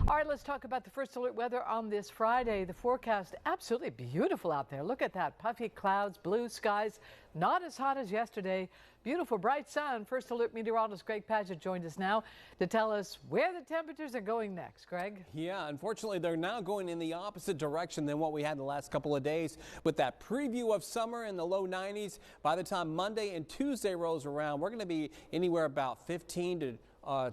All right, let's talk about the First Alert weather on this Friday. The forecast, absolutely beautiful out there. Look at that. Puffy clouds, blue skies, not as hot as yesterday. Beautiful, bright sun. First Alert meteorologist Greg Padgett joined us now to tell us where the temperatures are going next. Greg? Yeah, unfortunately, they're now going in the opposite direction than what we had the last couple of days with that preview of summer in the low 90s. By the time Monday and Tuesday rolls around, we're going to be anywhere about 15 to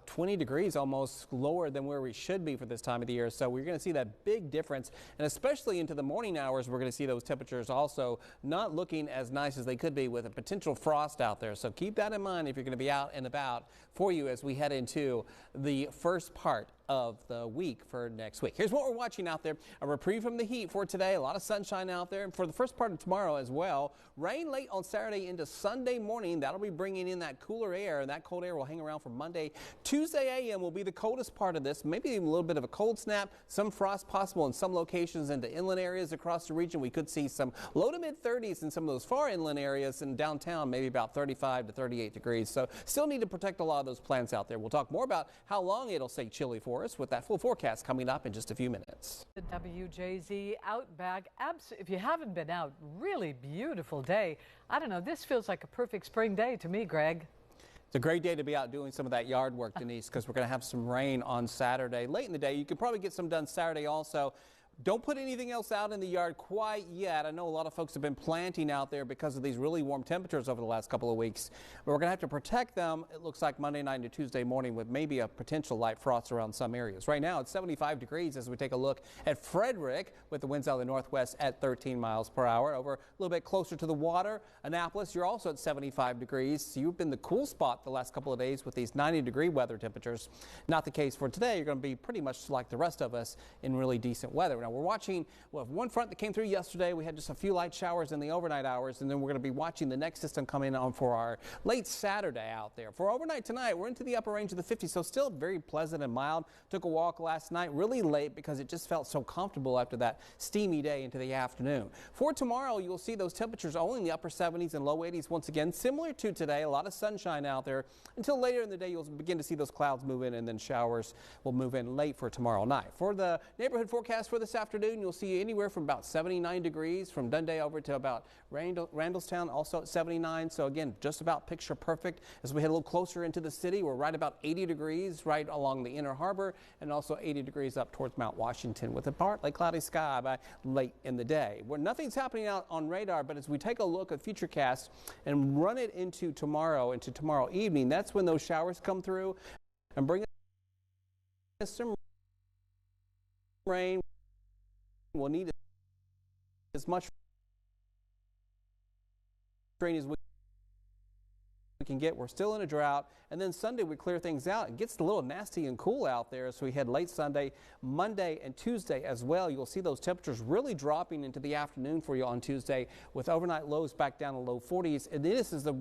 20 degrees, almost lower than where we should be for this time of the year. So we're going to see that big difference, and especially into the morning hours, we're going to see those temperatures also not looking as nice as they could be with a potential frost out there. So keep that in mind if you're going to be out and about for you as we head into the first part of the week for next week. Here's what we're watching out there. A reprieve from the heat for today. A lot of sunshine out there. And for the first part of tomorrow as well. Rain late on Saturday into Sunday morning. That'll be bringing in that cooler air. And that cold air will hang around for Monday. Tuesday a.m. will be the coldest part of this. Maybe even a little bit of a cold snap. Some frost possible in some locations into inland areas across the region. We could see some low to mid 30s in some of those far inland areas. In downtown, maybe about 35 to 38 degrees. So still need to protect a lot of those plants out there. We'll talk more about how long it'll stay chilly for us with that full forecast coming up in just a few minutes. The WJZ Outback, if you haven't been out, really beautiful day. I don't know, this feels like a perfect spring day to me, Greg. It's a great day to be out doing some of that yard work, Denise, because we're going to have some rain on Saturday. Late in the day, you could probably get some done Saturday also. Don't put anything else out in the yard quite yet. I know a lot of folks have been planting out there because of these really warm temperatures over the last couple of weeks. But we're going to have to protect them, it looks like Monday night to Tuesday morning with maybe a potential light frost around some areas. Right now it's 75 degrees as we take a look at Frederick with the winds out of the northwest at 13 miles per hour. Over a little bit closer to the water, Annapolis, you're also at 75 degrees. So you've been the cool spot the last couple of days with these 90-degree weather temperatures. Not the case for today. You're going to be pretty much like the rest of us in really decent weather. Now, we're watching one front that came through yesterday. We had just a few light showers in the overnight hours, and then we're going to be watching the next system come in on for our late Saturday out there. For overnight tonight, we're into the upper range of the 50s, so still very pleasant and mild. Took a walk last night really late because it just felt so comfortable after that steamy day into the afternoon. For tomorrow, you'll see those temperatures only in the upper 70s and low 80s once again, similar to today. A lot of sunshine out there. Until later in the day, you'll begin to see those clouds move in, and then showers will move in late for tomorrow night. For the neighborhood forecast for this afternoon, you'll see anywhere from about 79 degrees from Dundee over to about Randallstown, also at 79. So again, just about picture perfect. As we head a little closer into the city, we're right about 80 degrees right along the Inner Harbor, and also 80 degrees up towards Mount Washington with a partly cloudy sky by late in the day. Where nothing's happening out on radar, but as we take a look at Futurecast and run it into tomorrow evening, that's when those showers come through and bring us some rain. We'll need as much rain as we can get. We're still in a drought, and then Sunday we clear things out. It gets a little nasty and cool out there, so we head late Sunday, Monday, and Tuesday as well. You'll see those temperatures really dropping into the afternoon for you on Tuesday, with overnight lows back down to low 40s. And this is the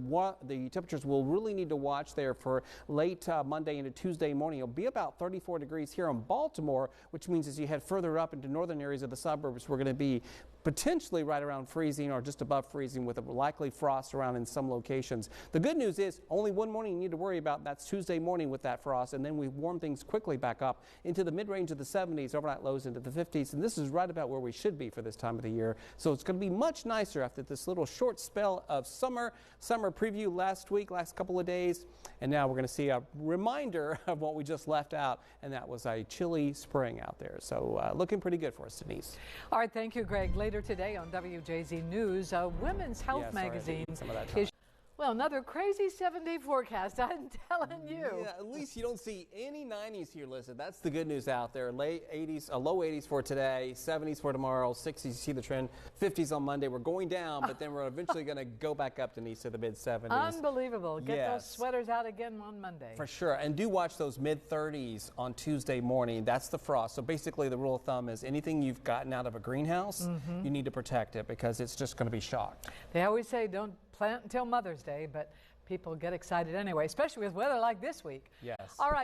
temperatures we'll really need to watch there for late Monday into Tuesday morning. It'll be about 34 degrees here in Baltimore, which means as you head further up into northern areas of the suburbs, we're going to be potentially right around freezing or just above freezing with a likely frost around in some locations. The good news is only one morning you need to worry about. That's Tuesday morning with that frost, and then we warm things quickly back up into the mid-range of the 70s, overnight lows into the 50s, and this is right about where we should be for this time of the year. So it's going to be much nicer after this little short spell of summer preview last couple of days, and now we're going to see a reminder of what we just left out, and that was a chilly spring out there. So looking pretty good for us, Denise. All right, thank you, Greg. Later today on WJZ News, Women's Health magazine is well, another crazy 7-day forecast, I'm telling you. Yeah, at least you don't see any 90s here listed. That's the good news out there. Late 80s, low 80s for today, 70s for tomorrow, 60s, you see the trend, 50s on Monday. We're going down, but then we're eventually going to go back up, Denise, to the mid-70s. Unbelievable. Get those sweaters out again on Monday. For sure. And do watch those mid-30s on Tuesday morning. That's the frost. So basically the rule of thumb is anything you've gotten out of a greenhouse, you need to protect it because it's just going to be shocked. They always say don't plant until Mother's Day, but people get excited anyway, especially with weather like this week. Yes. All right.